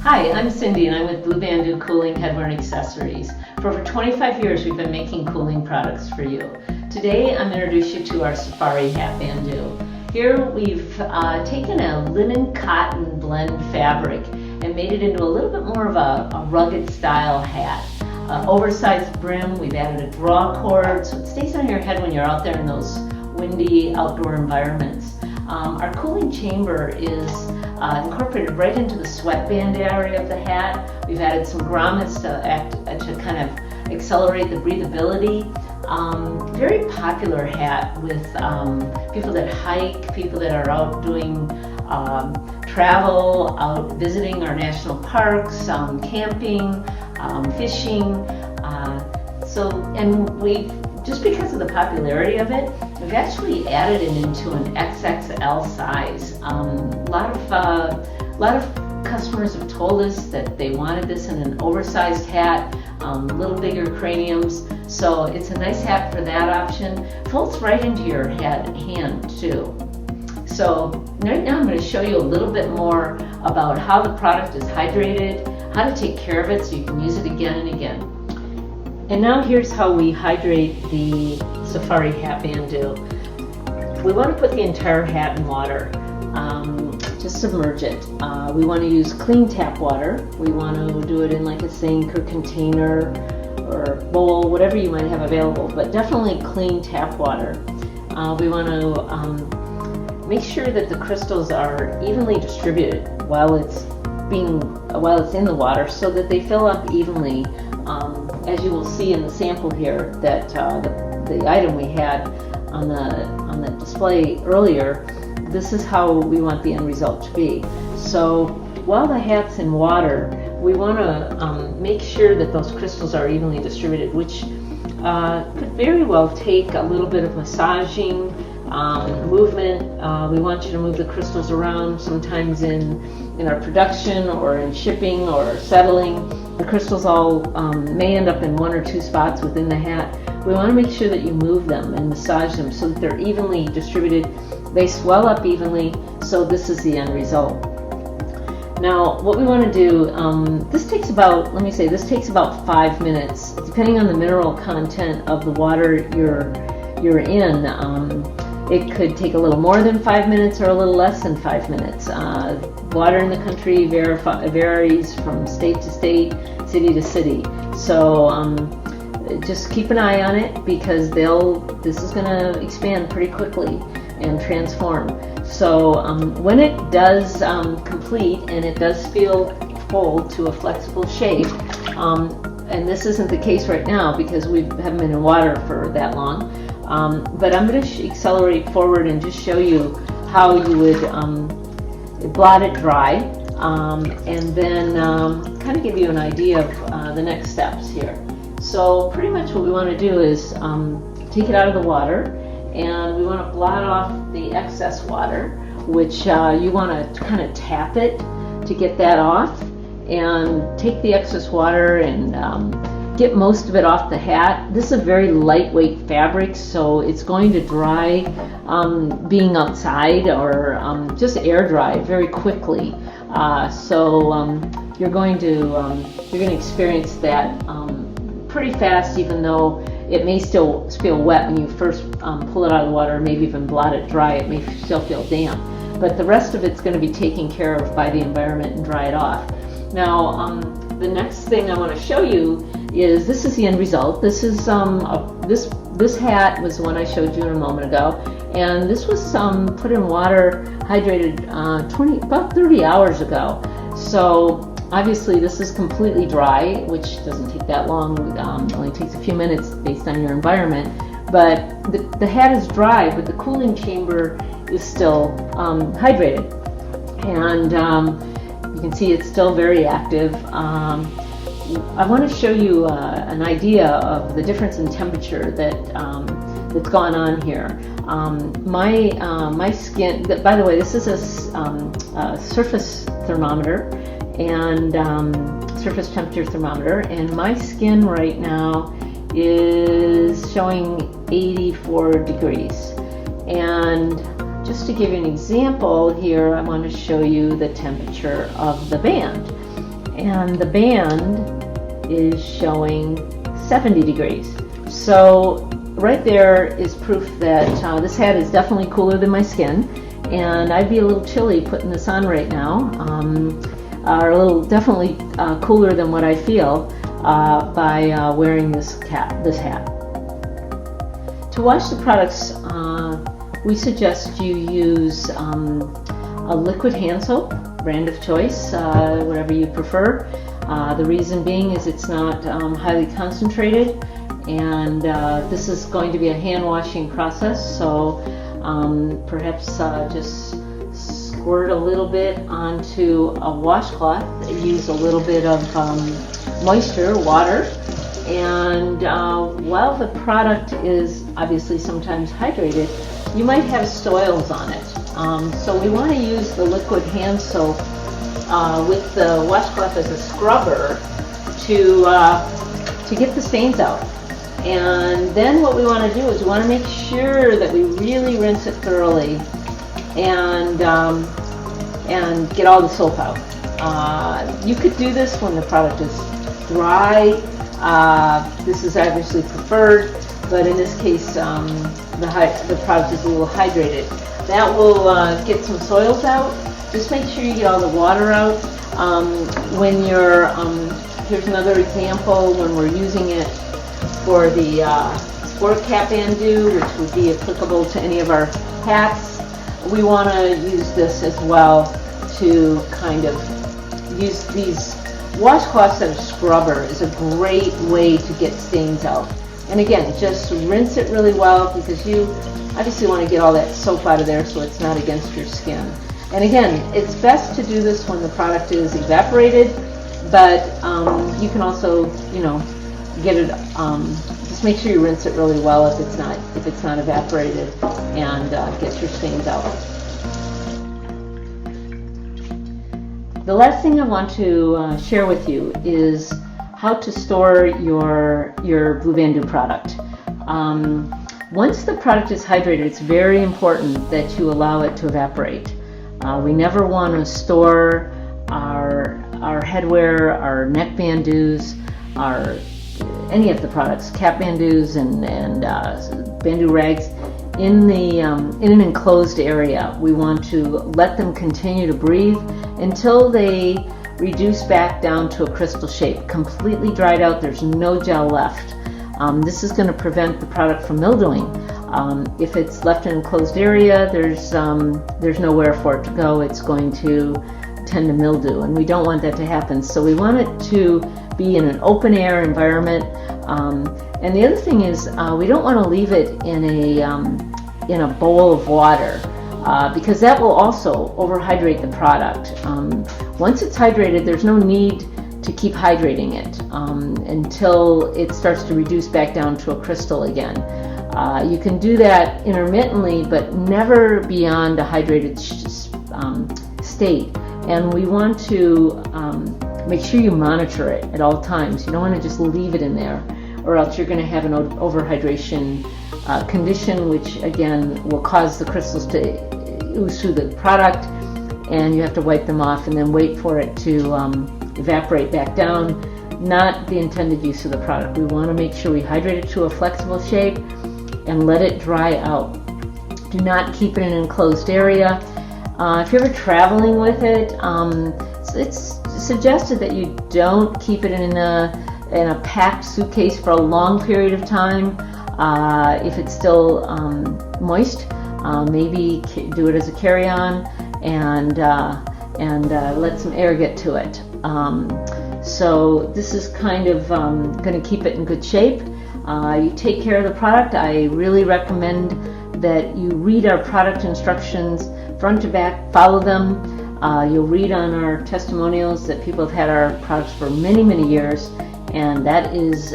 Hi, I'm Cindy and I'm with Bandoo Cooling Headwear and Accessories. For over 25 years we've been making cooling products for you. Today I'm going to introduce you to our Safari Hatbandoo. Here we've taken a linen cotton blend fabric and made it into a little bit more of a rugged style hat. Oversized brim, we've added a draw cord so it stays on your head when you're out there in those windy outdoor environments. Our cooling chamber is incorporated right into the sweatband area of the hat. We've added some grommets to kind of accelerate the breathability. Very popular hat with people that hike, people that are out doing travel, out visiting our national parks, camping, fishing. Just because of the popularity of it, we've actually added it into an XXL size. A lot of customers have told us that they wanted this in an oversized hat, a little bigger craniums, so it's a nice hat for that option. Folds right into your hand too. So right now I'm going to show you a little bit more about how the product is hydrated, how to take care of it so you can use it again and again. And now here's how we hydrate the Safari Hatbandoo. We want to put the entire hat in water. Just submerge it. We want to use clean tap water. We want to do it in like a sink or container or bowl, whatever you might have available, but definitely clean tap water. We want to make sure that the crystals are evenly distributed while it's in the water so that they fill up evenly. As you will see in the sample here, that the item we had on the display earlier, this is how we want the end result to be. So while the hat's in water, we want to make sure that those crystals are evenly distributed, which could very well take a little bit of massaging, movement. We want you to move the crystals around. Sometimes in our production or in shipping or settling, the crystals all may end up in one or two spots within the hat. We want to make sure that you move them and massage them so that they're evenly distributed. They swell up evenly, so this is the end result. Now, what we want to do, this takes about 5 minutes, depending on the mineral content of the water you're in. It could take a little more than 5 minutes or a little less than 5 minutes. Water in the country varies from state to state, city to city. So just keep an eye on it because this is going to expand pretty quickly and transform. So when it does complete and it does feel full to a flexible shape, and this isn't the case right now because we haven't been in water for that long, but I'm going to accelerate forward and just show you how you would blot it dry, and then kind of give you an idea of the next steps here. So pretty much what we want to do is take it out of the water, and we want to blot off the excess water, which you want to kind of tap it to get that off, and take the excess water and get most of it off the hat. This is a very lightweight fabric, so it's going to dry being outside or just air dry very quickly. You're going to experience that pretty fast, even though it may still feel wet when you first pull it out of the water, maybe even blot it dry. It may still feel damp, but the rest of it's going to be taken care of by the environment and dry it off. Now, the next thing I want to show you is this is the end result. This is this hat was the one I showed you a moment ago, and this was put in water, hydrated about 30 hours ago. So obviously this is completely dry, which doesn't take that long. Only takes a few minutes based on your environment. But the hat is dry, but the cooling chamber is still hydrated, and you can see it's still very active. I want to show you an idea of the difference in temperature that's gone on here. My skin, by the way, this is a surface thermometer and surface temperature thermometer, and my skin right now is showing 84 degrees. And just to give you an example here, I want to show you the temperature of the band. and the band is showing 70 degrees. So right there is proof that this hat is definitely cooler than my skin, and I'd be a little chilly putting this on right now, or a little definitely cooler than what I feel by wearing this hat. To wash the products, we suggest you use a liquid hand soap, brand of choice, whatever you prefer. The reason being is it's not highly concentrated, and this is going to be a hand washing process, so perhaps just squirt a little bit onto a washcloth, use a little bit of moisture, water, and while the product is obviously sometimes hydrated, you might have soils on it. So we want to use the liquid hand soap with the washcloth as a scrubber to get the stains out. And then what we want to do is we want to make sure that we really rinse it thoroughly and get all the soap out. You could do this when the product is dry. This is obviously preferred, but in this case the product is a little hydrated. That will get some soils out. Just make sure you get all the water out. When you're, here's another example when we're using it for the sport cap Bandoo, which would be applicable to any of our hats. We want to use this as well to kind of use these washcloths as a scrubber is a great way to get stains out. And again, just rinse it really well because you obviously want to get all that soap out of there so it's not against your skin. And again, it's best to do this when the product is evaporated, but you can also, get it. Just make sure you rinse it really well if it's not evaporated, and get your stains out. The last thing I want to share with you is how to store your Blue Bandoo product. Once the product is hydrated, it's very important that you allow it to evaporate. We never want to store our headwear, our neck bandoos, any of the products, cap bandoos and Bandoo rags in an enclosed area. We want to let them continue to breathe until they reduce back down to a crystal shape, completely dried out. There's no gel left. This is going to prevent the product from mildewing. If it's left in an enclosed area, there's nowhere for it to go. It's going to tend to mildew, and we don't want that to happen. So we want it to be in an open air environment. And the other thing is we don't want to leave it in a bowl of water because that will also overhydrate the product. Once it's hydrated, there's no need to keep hydrating it until it starts to reduce back down to a crystal again. You can do that intermittently, but never beyond a hydrated state. And we want to make sure you monitor it at all times. You don't want to just leave it in there, or else you're going to have an overhydration condition, which again will cause the crystals to ooze through the product, and you have to wipe them off and then wait for it to evaporate back down. Not the intended use of the product. We want to make sure we hydrate it to a flexible shape and let it dry out. Do not keep it in an enclosed area. If you're ever traveling with it, it's suggested that you don't keep it in a packed suitcase for a long period of time. If it's still moist, maybe do it as a carry-on and let some air get to it. So this is kind of going to keep it in good shape. You take care of the product. I really recommend that you read our product instructions front to back, follow them. You'll read on our testimonials that people have had our products for many, many years, and that is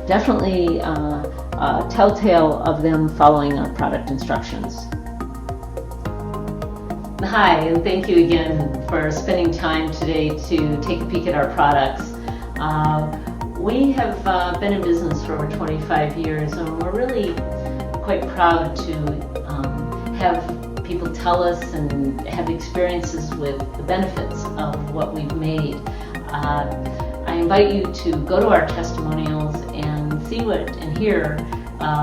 definitely a telltale of them following our product instructions. Hi, and thank you again for spending time today to take a peek at our products. We have been in business for over 25 years, and we're really quite proud to have people tell us and have experiences with the benefits of what we've made. I invite you to go to our testimonials and see and hear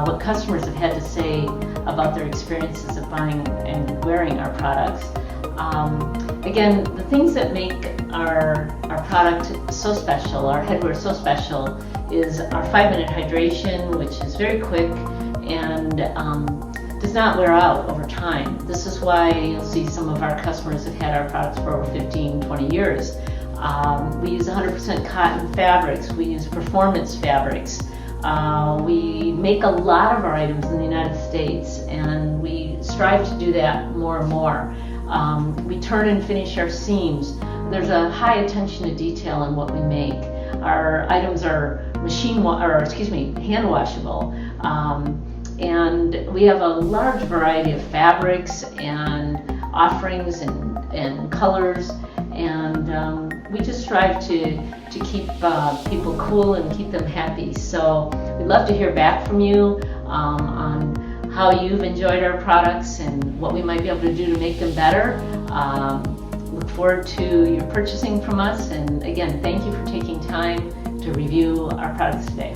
what customers have had to say about their experiences of buying and wearing our products. Again, the things that make our product so special, our headwear so special, is our 5-minute hydration, which is very quick and does not wear out over time. This is why you'll see some of our customers have had our products for over 15, 20 years. We use 100% cotton fabrics. We use performance fabrics. We make a lot of our items in the United States, and we strive to do that more and more. We turn and finish our seams. There's a high attention to detail in what we make. Our items are hand washable. And we have a large variety of fabrics and offerings and colors, and we just strive to keep people cool and keep them happy. So we'd love to hear back from you on how you've enjoyed our products and what we might be able to do to make them better. Look forward to your purchasing from us, and again, thank you for taking time to review our products today.